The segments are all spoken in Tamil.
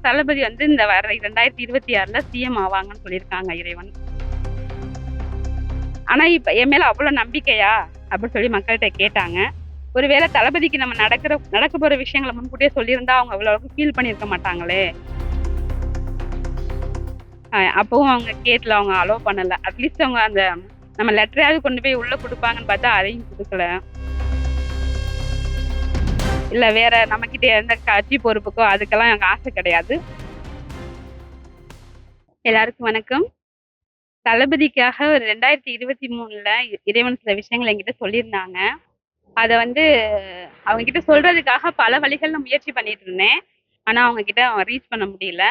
தளபதி வந்து இந்த வர 2026ல சிஎம் ஆவாங்கன்னு சொல்லியிருக்காங்க இறைவன். ஆனா இப்ப என் மேல அவ்வளோ நம்பிக்கையா அப்படின்னு சொல்லி மக்கள்கிட்ட கேட்டாங்க. ஒருவேளை தளபதிக்கு நம்ம நடக்க போற விஷயங்களை முன்கூட்டியே சொல்லியிருந்தா அவங்க அவ்வளவு ஃபீல் பண்ணியிருக்க மாட்டாங்களே. அப்பவும் அவங்க கேட்கல, அவங்க அலோவ் பண்ணல. அட்லீஸ்ட் அவங்க அந்த நம்ம லெட்டரையாவது கொண்டு போய் உள்ள கொடுப்பாங்கன்னு பார்த்தா அதையும் கொடுக்கல. இல்ல வேற நம்மகிட்ட எந்த கட்சி பொறுப்புக்கோ அதுக்கெல்லாம் எனக்கு ஆசை கிடையாது. எல்லாருக்கும் வணக்கம். தளபதிக்காக ஒரு 2023ல இறைவன் சில விஷயங்கள் என்கிட்ட சொல்லியிருந்தாங்க. அதை வந்து அவங்க கிட்ட சொல்றதுக்காக பல வழிகள்ல முயற்சி பண்ணிட்டு இருந்தேன். ஆனா அவங்க கிட்ட ரீச் பண்ண முடியல.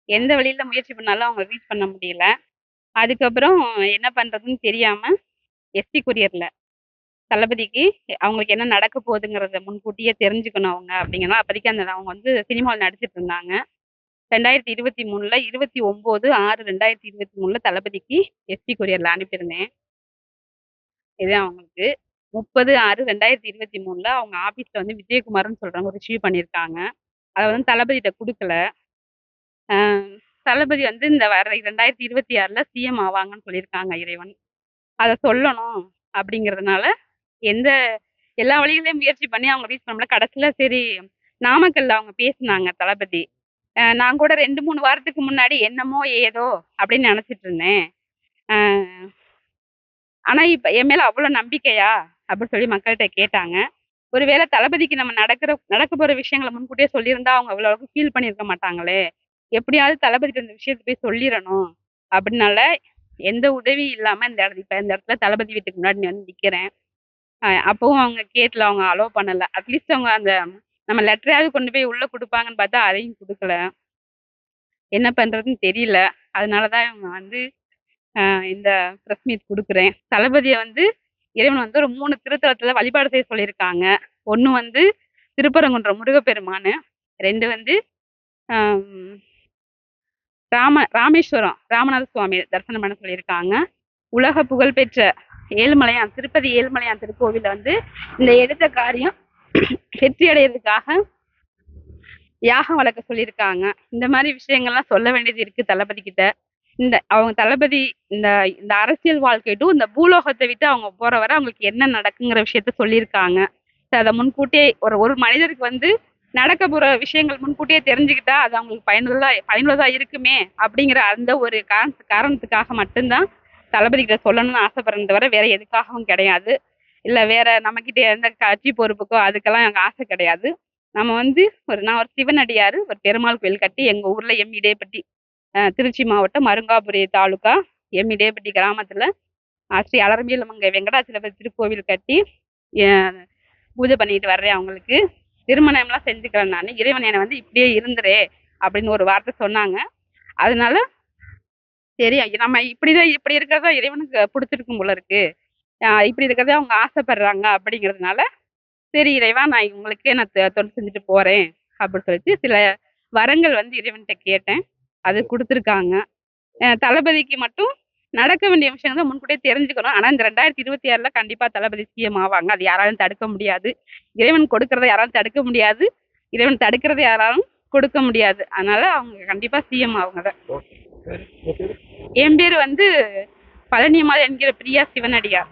எந்த வழியில முயற்சி பண்ணாலும் அவங்க ரீச் பண்ண முடியல. அதுக்கப்புறம் என்ன பண்றதுன்னு தெரியாம எஸ்டி கொரியர்ல தளபதிக்கு அவங்களுக்கு என்ன நடக்க போகுதுங்கிறத முன்கூட்டியே தெரிஞ்சுக்கணும் அவங்க அப்படிங்கன்னா, அப்போதைக்கு அந்த அவங்க வந்து சினிமாவில் நடிச்சிட்டு இருந்தாங்க. 2023ல 29/6/2023ல தளபதிக்கு எஸ்டி கொரியர்ல அனுப்பியிருந்தேன். இதே அவங்களுக்கு 30/6/2023ல அவங்க ஆபீஸ்ல வந்து விஜயகுமார்னு சொல்றவங்க ரிசீவ் பண்ணியிருக்காங்க. அதை வந்து தளபதிகிட்ட கொடுக்கல. தளபதி வந்து இந்த வர 2026ல சிஎம் ஆவாங்கன்னு சொல்லியிருக்காங்க இறைவன். அதை சொல்லணும் அப்படிங்கிறதுனால எல்லா வழிகளையும் முயற்சி பண்ணி அவங்க ரீச் பண்ணல. கடைசியில சரி நாமக்கல்ல அவங்க பேசினாங்க தளபதி. நான் கூட 2-3 வாரத்துக்கு முன்னாடி என்னமோ ஏதோ அப்படின்னு நினைச்சிட்டு இருந்தேன். ஆனா இப்ப என் மேல அவ்வளவு நம்பிக்கையா அப்படின்னு சொல்லி மக்கள்கிட்ட கேட்டாங்க. ஒருவேளை தளபதிக்கு நம்ம நடக்க போற விஷயங்களை முன்கூட்டியே சொல்லியிருந்தா அவங்க அவ்வளவுக்கு ஃபீல் பண்ணியிருக்க மாட்டாங்களே. எப்படியாவது தளபதிக்கு இந்த விஷயத்தை போய் சொல்லிடணும் அப்படின்னால எந்த உதவி இல்லாம இந்த இடத்துல தளபதி வீட்டுக்கு முன்னாடி வந்து நிக்கிறேன். அப்பவும் அவங்க கேட்கல, அவங்க அலோவ் பண்ணல. அட்லீஸ்ட் அவங்க அந்த நம்ம லெட்டரையாவது கொண்டு போய் உள்ள கொடுப்பாங்கன்னு பார்த்தா அதையும் கொடுக்கல. என்ன பண்றதுன்னு தெரியல. அதனாலதான் இவங்க வந்து இந்த ப்ரெஸ் மீட் கொடுக்குறேன். தளபதியை வந்து இறைவன் வந்து ஒரு 3 திருத்தலத்துல வழிபாடு செய்ய சொல்லியிருக்காங்க. 1 வந்து திருப்பரங்குன்ற முருகப்பெருமானு, 2 வந்து ராமேஸ்வரம் ராமநாத சுவாமி தரிசனம் பண்ண சொல்லியிருக்காங்க. உலக புகழ்பெற்ற ஏழுமலையான் திருப்பதி ஏழுமலையான் திருக்கோவில வந்து இந்த எடுத்த காரியம் வெற்றி அடைகிறதுக்காக யாகம் வளர்க்க சொல்லியிருக்காங்க. இந்த மாதிரி விஷயங்கள்லாம் சொல்ல வேண்டியது இருக்கு தளபதி கிட்ட. அவங்க தளபதி இந்த இந்த அரசியல் வாழ்க்கைட்டும் இந்த பூலோகத்தை விட்டு அவங்க போற வரை அவங்களுக்கு என்ன நடக்குங்கிற விஷயத்த சொல்லியிருக்காங்க. அதை முன்கூட்டியே ஒரு மனிதருக்கு வந்து நடக்க போற விஷயங்கள் முன்கூட்டியே தெரிஞ்சுக்கிட்டா அது அவங்களுக்கு பயனுள்ளதா இருக்குமே அப்படிங்கிற அந்த ஒரு காரணத்துக்காக மட்டும்தான் தளபதி கிட்ட சொல்லணும்னு ஆசைப்படுறத தவிர வேற எதுக்காகவும் கிடையாது. இல்ல வேற நம்மகிட்ட எந்த கட்சி பொறுப்புக்கோ அதுக்கெல்லாம் எனக்கு ஆசை கிடையாது. நம்ம வந்து நான் ஒரு சிவனடியாரு, ஒரு பெருமாள் கோயில் கட்டி எங்க ஊர்ல எம்இடேப்பட்டி, திருச்சி மாவட்டம் மருங்காபுரி தாலுகா எம்இடேப்பட்டி கிராமத்துல ஸ்ரீ அலர்மேலுமங்கை வெங்கடாச்சலபதி திருக்கோவில் கட்டி பூஜை பண்ணிட்டு வர்றேன். அவங்களுக்கு திருமணம்லாம் செஞ்சுக்கிறேன். நான் இறைவன் என்னை வந்து இப்படியே இருந்துரு அப்படின்னு ஒரு வார்த்தை சொன்னாங்க. அதனால சரி நம்ம இப்படி இருக்கிறதா இறைவனுக்கு பிடிச்சிருக்கும் போல இருக்கு, இப்படி இருக்கிறதே அவங்க ஆசைப்படுறாங்க அப்படிங்கிறதுனால சரி இறைவா நான் உங்களுக்கே நான் தொண்டு செஞ்சுட்டு போறேன் அப்படின்னு சொல்லிட்டு சில வரங்கள் வந்து இறைவன்கிட்ட கேட்டேன். அது கொடுத்துருக்காங்க. தளபதிக்கு மட்டும் நடக்க வேண்டிய விஷயங்கள் முன்கூட்டியே தெரிஞ்சுக்கணும். ஆனா இந்த 2026ல கண்டிப்பா தளபதி சிஎம் ஆவாங்க. அது யாராலும் தடுக்க முடியாது. இறைவன் கொடுக்கறத யாராலும் தடுக்க முடியாது. இறைவன் தடுக்கிறத யாராலும் கொடுக்க முடியாது. அதனால அவங்க கண்டிப்பா சிஎம் ஆகுங்க. என் பேரு வந்து பழனியம்மாள் என்கிற பிரியா சிவனடியார்.